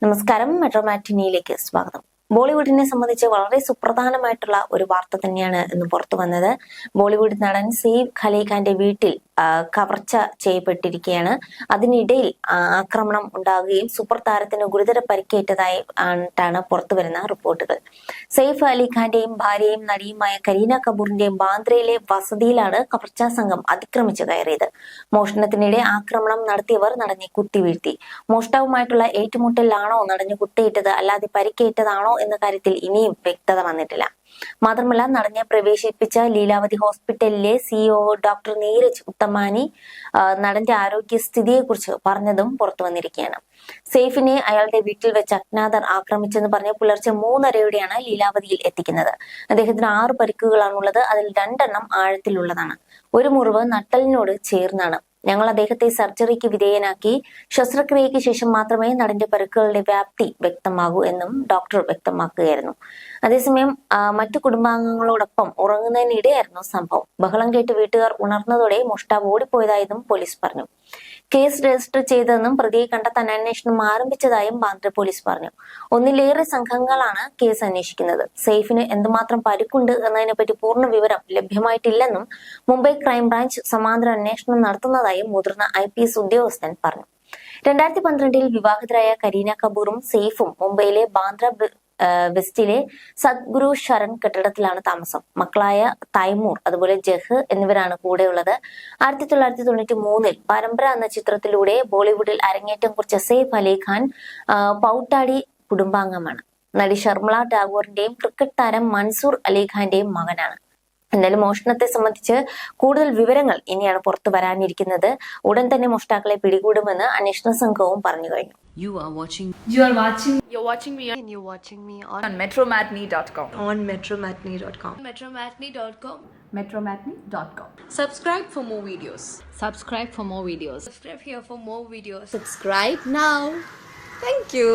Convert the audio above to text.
നമസ്കാരം. മെട്രോ മാറ്റിനിയിലേക്ക് സ്വാഗതം. ബോളിവുഡിനെ സംബന്ധിച്ച് വളരെ സുപ്രധാനമായിട്ടുള്ള ഒരു വാർത്ത തന്നെയാണ് ഇന്ന് പുറത്തു വന്നത്. ബോളിവുഡ് നടൻ സെയ്ഫ് അലി ഖാന്റെ വീട്ടിൽ കവർച്ച ചെയ്യപ്പെട്ടിരിക്കുകയാണ്. അതിനിടയിൽ ആക്രമണം ഉണ്ടാകുകയും സൂപ്പർ താരത്തിന് ഗുരുതര പരിക്കേറ്റതായി ആയിട്ടാണ് പുറത്തുവരുന്ന റിപ്പോർട്ടുകൾ. സെയ്ഫ് അലി ഖാന്റെയും ഭാര്യയും നടിയുമായ കരീന കപൂറിന്റെയും ബാന്ദ്രയിലെ വസതിയിലാണ് കവർച്ചാ സംഘം അതിക്രമിച്ചു കയറിയത്. മോഷണത്തിനിടെ ആക്രമണം നടത്തിയവർ നടനെ കുത്തിവീഴ്ത്തി. മോഷ്ടാവുമായിട്ടുള്ള ഏറ്റുമുട്ടലിലാണോ നടന് കുത്തേറ്റത്, അല്ലാതെ പരിക്കേറ്റതാണോ എന്ന കാര്യത്തിൽ ഇനിയും വ്യക്തത വന്നിട്ടില്ല. മാത്രമല്ല, നടനെ പ്രവേശിപ്പിച്ച ലീലാവതി ഹോസ്പിറ്റലിലെ സിഇഒ ഡോക്ടർ നീരജ് ഉത്തമാനി നടന്റെ ആരോഗ്യസ്ഥിതിയെക്കുറിച്ച് പറഞ്ഞതും പുറത്തു വന്നിരിക്കുകയാണ്. സെയ്ഫിനെ അയാളുടെ വീട്ടിൽ വെച്ച് അജ്ഞാതർ ആക്രമിച്ചെന്ന് പറഞ്ഞ് പുലർച്ചെ 3:30യോടെയാണ് ലീലാവതിയിൽ എത്തിക്കുന്നത്. അദ്ദേഹത്തിന് 6 പരിക്കുകളാണുള്ളത്. അതിൽ 2 എണ്ണം ആഴത്തിലുള്ളതാണ്. ഒരു മുറിവ് നട്ടലിനോട് ചേർന്നാണ്. ഞങ്ങൾ അദ്ദേഹത്തെ സർജറിക്ക് വിധേയനാക്കി. ശസ്ത്രക്രിയയ്ക്ക് ശേഷം മാത്രമേ നടന്റെ പരിക്കുകളുടെ വ്യാപ്തി വ്യക്തമാകൂ എന്നും ഡോക്ടർ വ്യക്തമാക്കുകയായിരുന്നു. അതേസമയം മറ്റു കുടുംബാംഗങ്ങളോടൊപ്പം ഉറങ്ങുന്നതിനിടെയായിരുന്നു സംഭവം. ബഹളം കേട്ട് വീട്ടുകാർ ഉണർന്നതോടെ മോഷ്ടാവ് ഓടിപ്പോയതായും പോലീസ് പറഞ്ഞു. കേസ് രജിസ്റ്റർ ചെയ്തതെന്നും പ്രതിയെ കണ്ടെത്താൻ അന്വേഷണം ആരംഭിച്ചതായും ബാന്ദ്ര പോലീസ് പറഞ്ഞു. ഒന്നിലേറെ സംഘങ്ങളാണ് കേസ് അന്വേഷിക്കുന്നത്. സെയ്ഫിന് എന്തുമാത്രം പരിക്കുണ്ട് എന്നതിനെപ്പറ്റി പൂർണ്ണ വിവരം ലഭ്യമായിട്ടില്ലെന്നും മുംബൈ ക്രൈംബ്രാഞ്ച് സമാന്തര അന്വേഷണം നടത്തുന്നതായും മുതിർന്ന IPS ഉദ്യോഗസ്ഥൻ പറഞ്ഞു. 2012-ൽ വിവാഹിതരായ കരീന കപൂറും സെയ്ഫും മുംബൈയിലെ ബാന്ദ്ര വെസ്റ്റിലെ സദ്ഗുരു ശരൺ കെട്ടിടത്തിലാണ് താമസം. മക്കളായ തൈമൂർ അതുപോലെ ജഹ് എന്നിവരാണ് കൂടെയുള്ളത്. 1993-ൽ പരമ്പര എന്ന ചിത്രത്തിലൂടെ ബോളിവുഡിൽ അരങ്ങേറ്റം കുറിച്ച സെയ്ഫ് അലി ഖാൻ പൗട്ടാടി കുടുംബാംഗമാണ്. നടി ഷർമിള ടാഗോറിന്റെയും ക്രിക്കറ്റ് താരം മൻസൂർ അലി ഖാന്റെയും മകനാണ്. എന്തായാലും മോഷണത്തെ സംബന്ധിച്ച് കൂടുതൽ വിവരങ്ങൾ ഇനിയാണ് പുറത്തു വരാനിരിക്കുന്നത്. ഉടൻ തന്നെ മോഷ്ടാക്കളെ പിടികൂടുമെന്ന് അന്വേഷണ സംഘവും പറഞ്ഞു കഴിഞ്ഞു. You're watching me on metromatney.com. metromatney.com. Subscribe for more videos. Subscribe for more videos. Subscribe here for more videos. Subscribe now. Thank you.